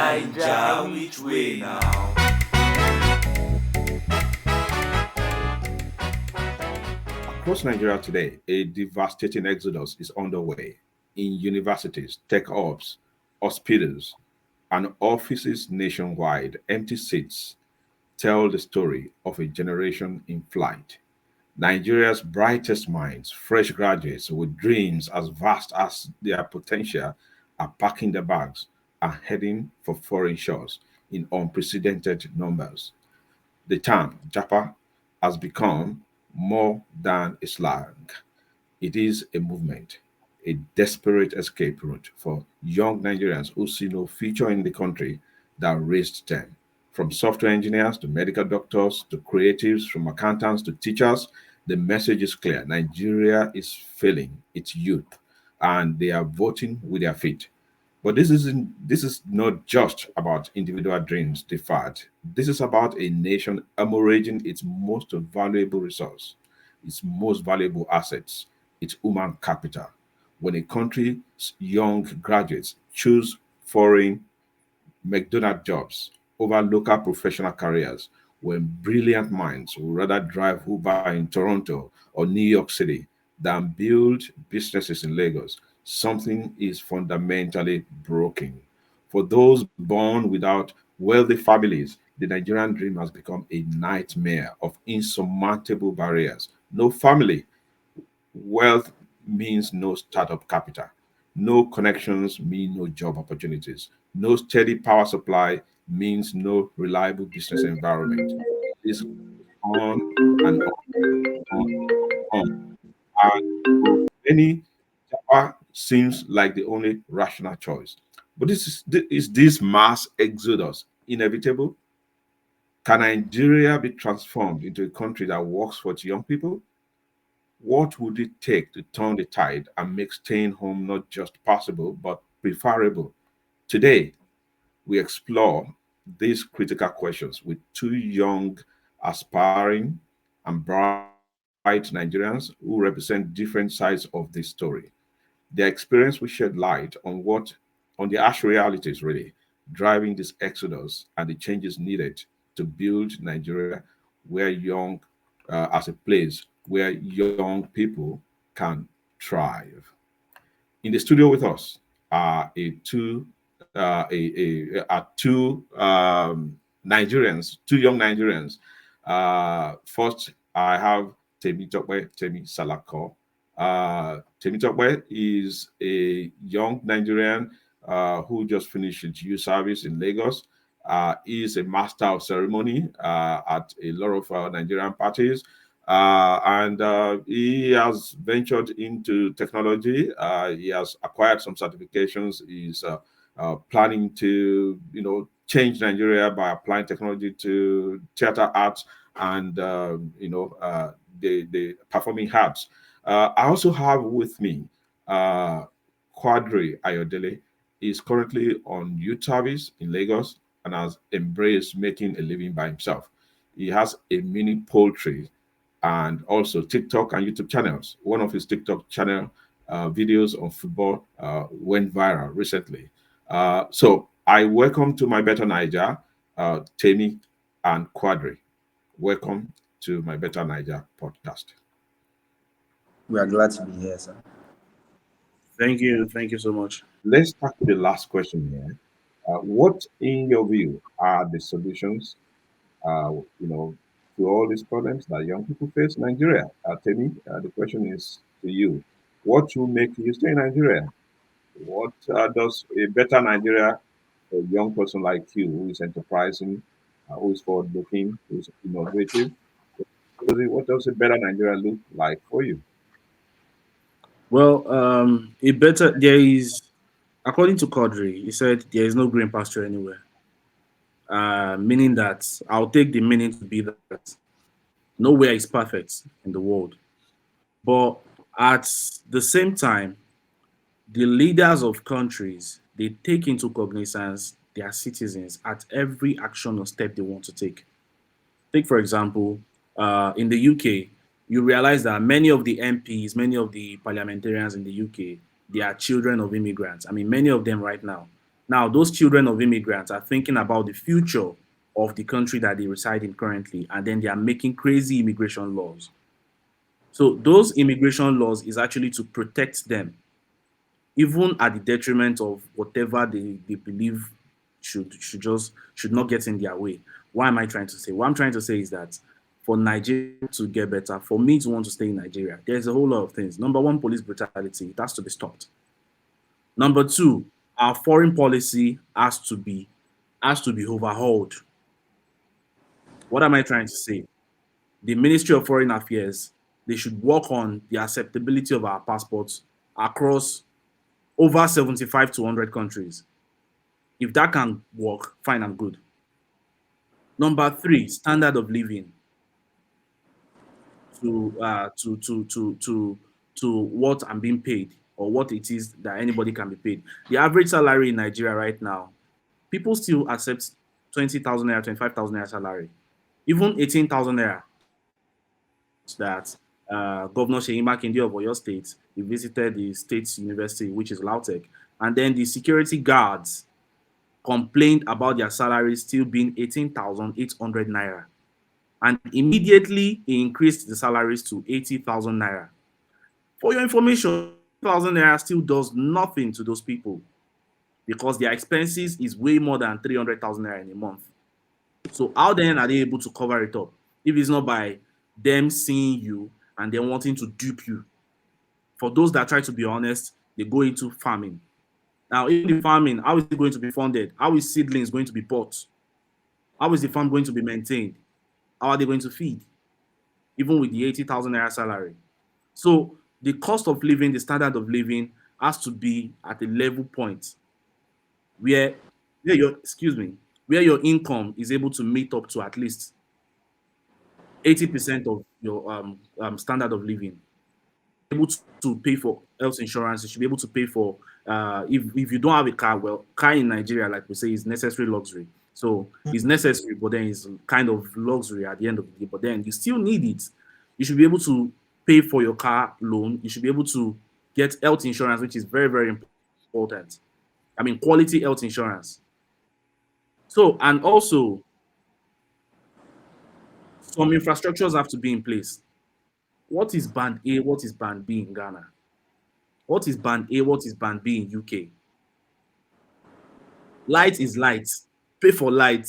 Naija, which way now? Across Nigeria today, a devastating exodus is underway. In universities, tech hubs, hospitals, and offices nationwide, empty seats tell the story of a generation in flight. Nigeria's brightest minds, fresh graduates with dreams as vast as their potential, are packing their bags and heading for foreign shores in unprecedented numbers. The term Japa has become more than a slang. It is a movement, a desperate escape route for young Nigerians who see no future in the country that raised them. From software engineers to medical doctors to creatives, from accountants to teachers, the message is clear. Nigeria is failing its youth and they are voting with their feet. But this is not just about individual dreams deferred. This is about a nation hemorrhaging its most valuable resource, its most valuable assets, its human capital. When a country's young graduates choose foreign McDonald jobs over local professional careers, when brilliant minds would rather drive Uber in Toronto or New York City than build businesses in Lagos, something is fundamentally broken. For those born without wealthy families, the Nigerian dream has become a nightmare of insurmountable barriers. No family, wealth means no startup capital. No connections mean no job opportunities. No steady power supply means no reliable business environment. This on and on and on. And to many, Japa seems like the only rational choice. But is this mass exodus inevitable? Can Nigeria be transformed into a country that works for its young people? What would it take to turn the tide and make staying home not just possible but preferable? Today, we explore these critical questions with two young, aspiring, and bright Nigerians who represent different sides of this story. Their experience will shed light on the harsh realities really driving this exodus and the changes needed to build Nigeria where young as a place where young people can thrive. In the studio with us are a two are two Nigerians, two young Nigerians. First, I have Temi Salako. Temi is a young Nigerian who just finished his youth service in Lagos. He is a master of ceremony at a lot of Nigerian parties. And he has ventured into technology. He has acquired some certifications. He's planning to, change Nigeria by applying technology to theater arts and, the performing arts. I also have with me uh, Quadri Ayodele. He is currently on youth service in Lagos and has embraced making a living by himself. He has a mini poultry and also TikTok and YouTube channels. One of his TikTok channel videos on football went viral recently. So I welcome to my Better Niger, Temi and Quadri. Welcome to my Better Niger podcast. We are glad to be here, sir. Thank you. Thank you so much. Let's start with the last question here. What, in your view, are the solutions, uh, you know, to all these problems that young people face in Nigeria? Temi, the question is to you. What will make you stay in Nigeria? What does a better Nigeria, a young person like you who is enterprising, who is forward looking, who is innovative, what does a better Nigeria look like for you? Well, it better there is, according to Quadri, he said there is no green pasture anywhere. Meaning that I'll take the meaning to be that nowhere is perfect in the world. But at the same time, the leaders of countries they take into cognizance their citizens at every action or step they want to take. Take, for example, in the UK, you realize that many of the MPs, many of the parliamentarians in the UK, they are children of immigrants. I mean, many of them right now. Now, those children of immigrants are thinking about the future of the country that they reside in currently, and then they are making crazy immigration laws. So those immigration laws is actually to protect them, even at the detriment of whatever they believe should not get in their way. Why am I trying to say? What I'm trying to say is that for Nigeria to get better, for me to want to stay in Nigeria, there's a whole lot of things. Number one, police brutality. It has to be stopped. Number two, our foreign policy has to be overhauled. What am I trying to say? The Ministry of Foreign Affairs, they should work on the acceptability of our passports across over 75 to 100 countries. If that can work, fine and good. Number three, standard of living to what I'm being paid or what it is that anybody can be paid. The average salary in Nigeria right now, people still accept 20,000 naira, 25,000 naira salary, even 18,000 naira that Governor Sheyi Makinde of Oyo State, he visited the state university, which is Lautech, and then the security guards complained about their salaries still being 18,800 naira. And immediately he increased the salaries to 80,000 naira. For your information, 1,000 naira still does nothing to those people because their expenses is way more than 300,000 naira in a month. So how then are they able to cover it up if it's not by them seeing you and then wanting to dupe you? For those that try to be honest, they go into farming. Now, in the farming, how is it going to be funded? How is seedlings going to be bought? How is the farm going to be maintained? How are they going to feed? Even with the 80,000 naira salary. So the cost of living, the standard of living has to be at a level point where where your income is able to meet up to at least 80% of your standard of living. Able to pay for health insurance, you should be able to pay for if you don't have a car, well, car in Nigeria, like we say, is necessary luxury. So it's necessary, but then it's kind of luxury at the end of the day. But then you still need it. You should be able to pay for your car loan. You should be able to get health insurance, which is very, very important. I mean, quality health insurance. So, and also, some infrastructures have to be in place. What is band A? What is band B in Ghana? What is band A? What is band B in UK? Light is light. Pay for light.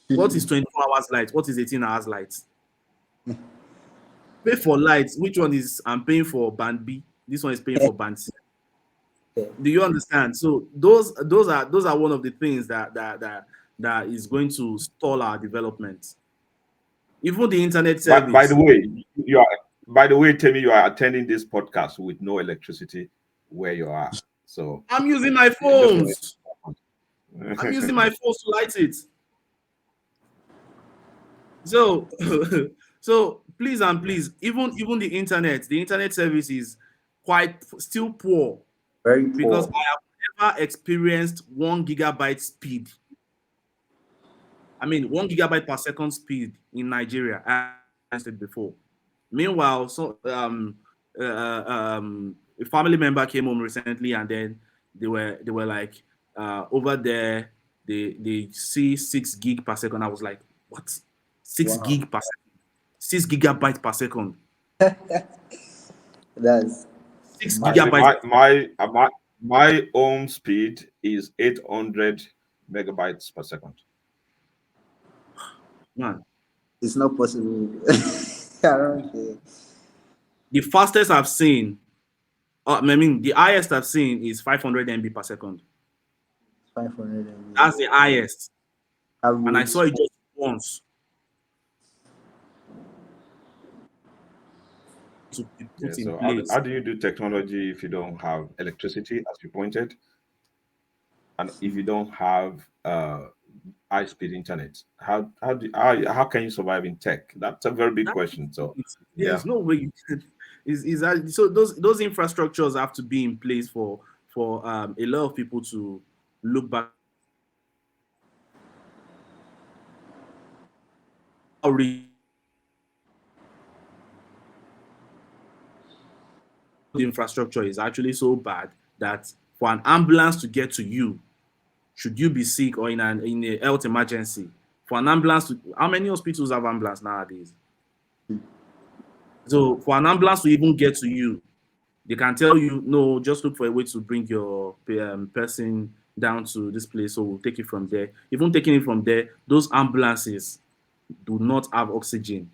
What is 24 hours light? What is 18 hours light? Pay for light. Which one is I'm paying for band B? This one is paying for band C. Do you understand? So those are one of the things that is going to stall our development. Even the internet By the service. way, you are by the way, Temi, you are attending this podcast with no electricity where you are. So I'm using my yeah, just want phones. I'm using my phones to light it. So so please and please, even the internet service is quite still poor Very because poor. I have never experienced 1 gigabyte speed. I mean 1 gigabyte per second speed in Nigeria. I experienced it before. Meanwhile, a family member came home recently, and then they were like over there. They see 6 gig per second. I was like, what? Six Wow. gig per second, 6 gigabytes per second, That's six I say massive. gigabytes. my own speed is 800 megabytes per second. Man, It's not possible. Around here. the fastest I've seen, I mean, the highest I've seen is 500 MB per second. 500 MB. That's the highest, and I saw Average. it just once to be Yeah. put in So how place. do you do technology if you don't have electricity, as you pointed, and if you don't have high speed internet? How can you survive in tech? That's a very big That question. So there yeah. is no way you can. Is that so? Those infrastructures have to be in place for a lot of people to look back. How the infrastructure is actually so bad that for an ambulance to get to you, should you be sick or in a health emergency, for an ambulance to, how many hospitals have ambulance nowadays? So for an ambulance to even get to you, they can tell you, no, just look for a way to bring your person down to this place, so we'll take it from there. Even taking it from there, those ambulances do not have oxygen.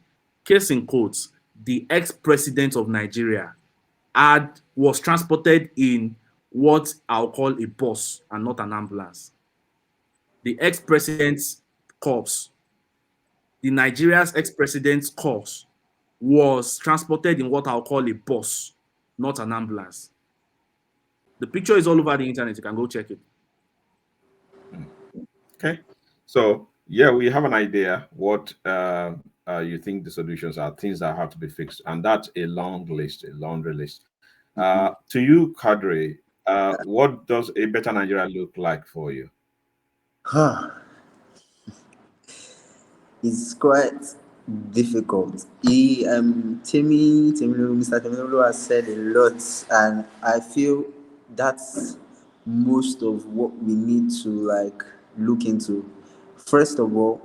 Case in quotes, the ex-president of Nigeria was transported in what I'll call a bus and not an ambulance. The ex-president's corpse, the Nigeria's ex-president's corpse was transported in what I'll call a bus, not an ambulance. The picture is all over the internet. You can go check it. Okay. So yeah, we have an idea what you think the solutions are, things that have to be fixed, and that's a long list, a laundry list. To you, Kadri, what does a better Nigeria look like for you? It's quite difficult. Mr. Temilolo has said a lot, and I feel that's most of what we need to like look into. First of all,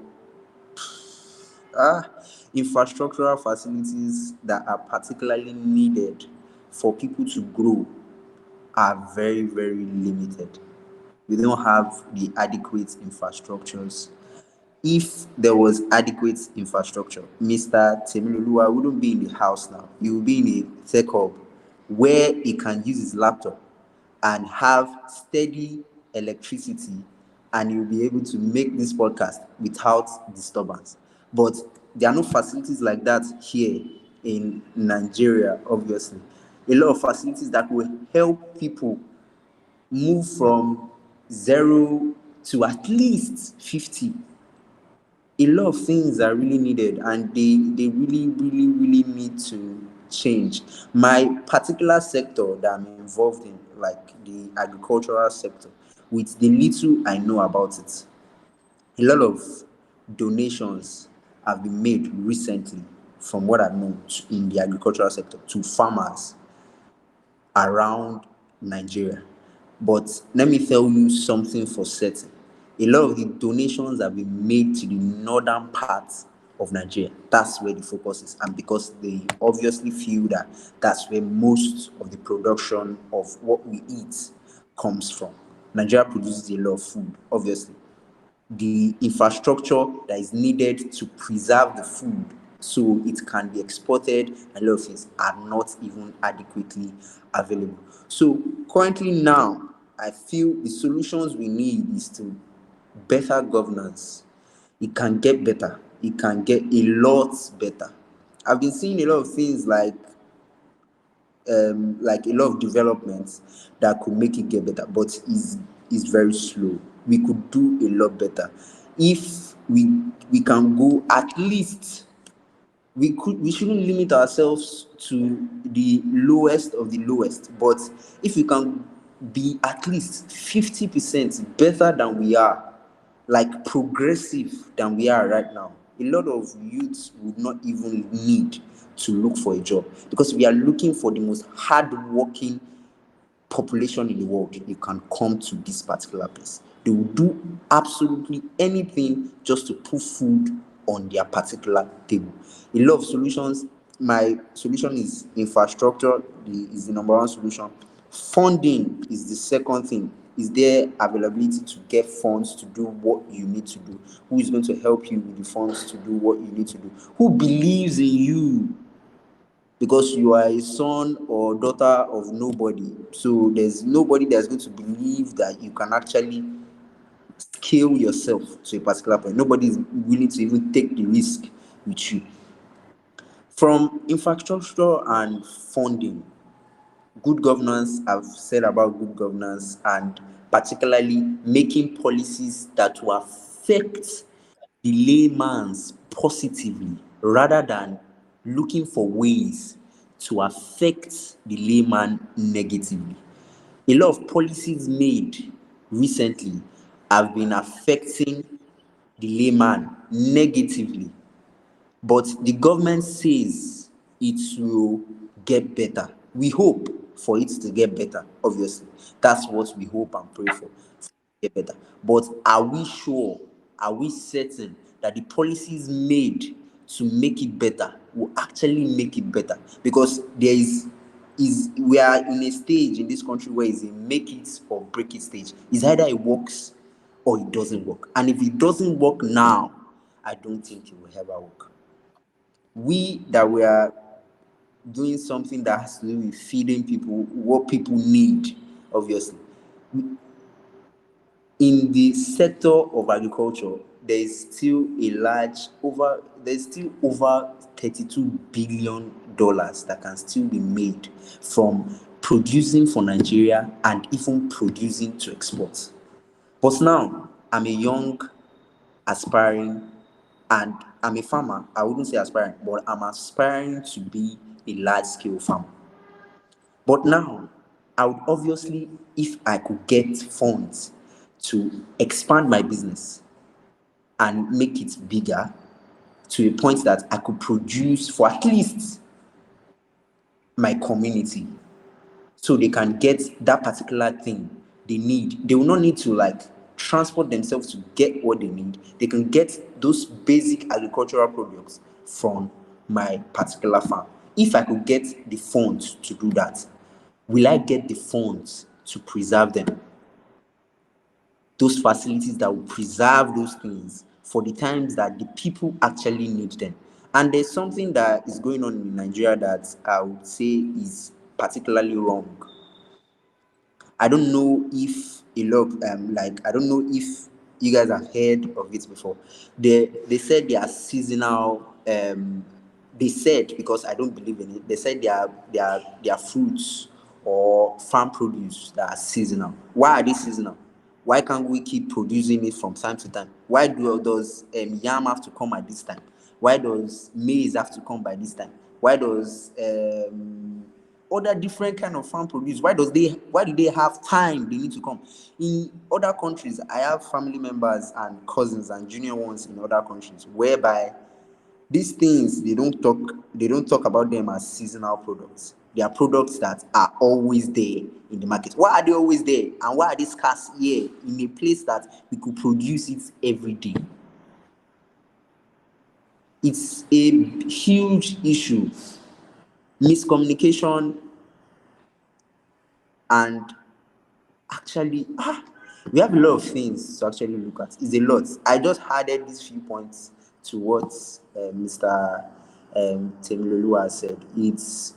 infrastructural facilities that are particularly needed for people to grow are very, very limited. We don't have the adequate infrastructures. If there was adequate infrastructure, Mr. Temiloluwa wouldn't be in the house now. He will be in a tech hub where he can use his laptop and have steady electricity, and he'll be able to make this podcast without disturbance. But there are no facilities like that here in Nigeria, obviously. A lot of facilities that will help people move from 0 to at least 50. A lot of things are really needed, and they really, really, really need to change. My particular sector that I'm involved in, like the agricultural sector, with the little I know about it, a lot of donations have been made recently, from what I've known, in the agricultural sector to farmers around Nigeria. But let me tell you something for certain. A lot of the donations have been made to the northern parts of Nigeria. That's where the focus is. And because they obviously feel that that's where most of the production of what we eat comes from. Nigeria produces a lot of food, obviously. The infrastructure that is needed to preserve the food so it can be exported and a lot of things are not even adequately available. So currently now, I feel the solutions we need is to better governance. It can get better. It can get a lot better. I've been seeing a lot of things like a lot of developments that could make it get better, but is very slow. We could do a lot better if we can go at least. We shouldn't limit ourselves to the lowest of the lowest, but if we can be at least 50% better than we are, like progressive than we are right now, a lot of youths would not even need to look for a job, because we are looking for the most hardworking population in the world. You can come to this particular place. They will do absolutely anything just to put food on their particular table. A lot of solutions. My solution is infrastructure, is the number one solution. Funding is the second thing. Is there availability to get funds to do what you need to do? Who is going to help you with the funds to do what you need to do? Who believes in you? Because you are a son or daughter of nobody. So there's nobody that's going to believe that you can actually scale yourself to a particular point. Nobody is willing to even take the risk with you. From infrastructure and funding, good governance, I've said about good governance, and particularly making policies that will affect the layman's positively rather than looking for ways to affect the layman negatively. A lot of policies made recently have been affecting the layman negatively, but the government says it will get better. We hope for it to get better, obviously. That's what we hope and pray for. get better. But are we sure? Are we certain that the policies made to make it better will actually make it better? Because there is we are in a stage in this country where it's a make it or break it stage. It's either it works or it doesn't work. And if it doesn't work now, I don't think it will ever work. We that we are doing something that has to do with feeding people what people need, obviously. In the sector of agriculture, there's still over $32 billion that can still be made from producing for Nigeria and even producing to export. But now I'm a young aspiring, and I'm a farmer. I wouldn't say aspiring, but I'm aspiring to be a large scale farmer. But now, I would obviously, if I could get funds to expand my business and make it bigger to a point that I could produce for at least my community so they can get that particular thing they need. They will not need to like transport themselves to get what they need. They can get those basic agricultural products from my particular farm. If I could get the funds to do that, will I get the funds to preserve them? Those facilities that will preserve those things for the times that the people actually need them. And there's something that is going on in Nigeria that I would say is particularly wrong. I don't know if a lot like I don't know if you guys have heard of it before. They said they are seasonal. They said, because I don't believe in it, they said they are fruits or farm produce that are seasonal. Why are they seasonal? Why can't we keep producing it from time to time? Why does yam have to come at this time? Why does maize have to come by this time? Why does other different kind of farm produce, why do they have time they need to come? In other countries, I have family members and cousins and junior ones in other countries whereby these things they don't talk about them as seasonal products. They are products that are always there in the market. Why are they always there, and why are they scarce here in a place that we could produce it every day? It's a huge issue. Miscommunication and actually, we have a lot of things to actually look at. It's a lot. I just added these few points to what Mr. Temilolu has said.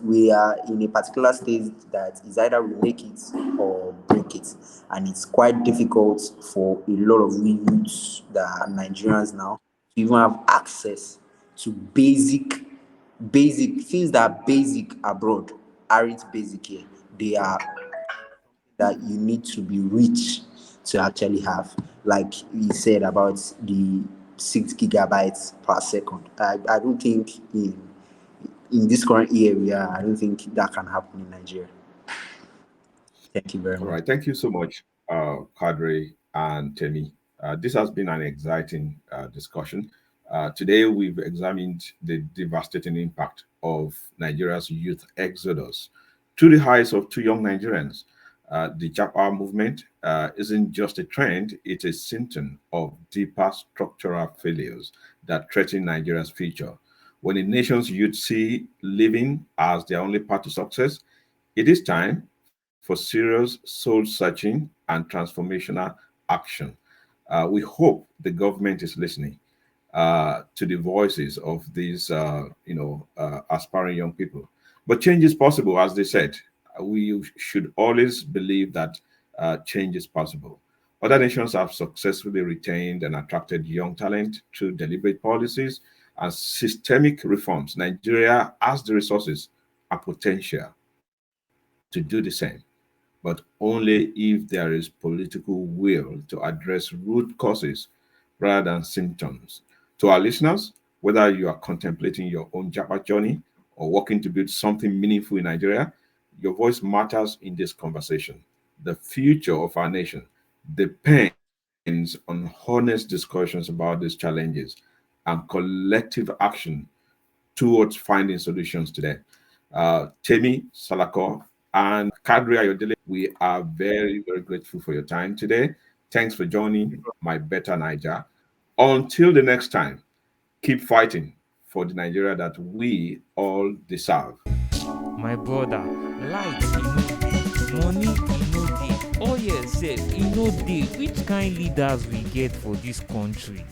We are in a particular stage that is either we make it or break it, and it's quite difficult for a lot of we youths that are Nigerians now to even have access to basic things that are basic abroad aren't basic here. They are that you need to be rich to actually have. Like he said about the 6 gigabytes per second. I don't think in this current area, I don't think that can happen in Nigeria. Thank you very All much. right. Thank you so much, Kadri and Temi. This has been an exciting discussion. Today, we've examined the devastating impact of Nigeria's youth exodus to the eyes of two young Nigerians. The Japa movement isn't just a trend, it's a symptom of deeper structural failures that threaten Nigeria's future. When a nation's youth see living as their only path to success, it is time for serious soul searching and transformational action. We hope the government is listening to the voices of these, aspiring young people. But change is possible, as they said. We should always believe that change is possible. Other nations have successfully retained and attracted young talent through deliberate policies and systemic reforms. Nigeria has the resources and potential to do the same, but only if there is political will to address root causes rather than symptoms. To our listeners, whether you are contemplating your own Japa journey or working to build something meaningful in Nigeria, your voice matters in this conversation. The future of our nation depends on honest discussions about these challenges and collective action towards finding solutions to them. Temi Salako and Kadri Ayodele, we are very, very grateful for your time today. Thanks for joining my Better Niger. Until the next time, keep fighting for the Nigeria that we all deserve. My brother, light e no dey, money e no dey, oil sef e no dey. Which kind leaders we get for dis country?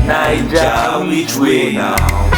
Naija, which way now?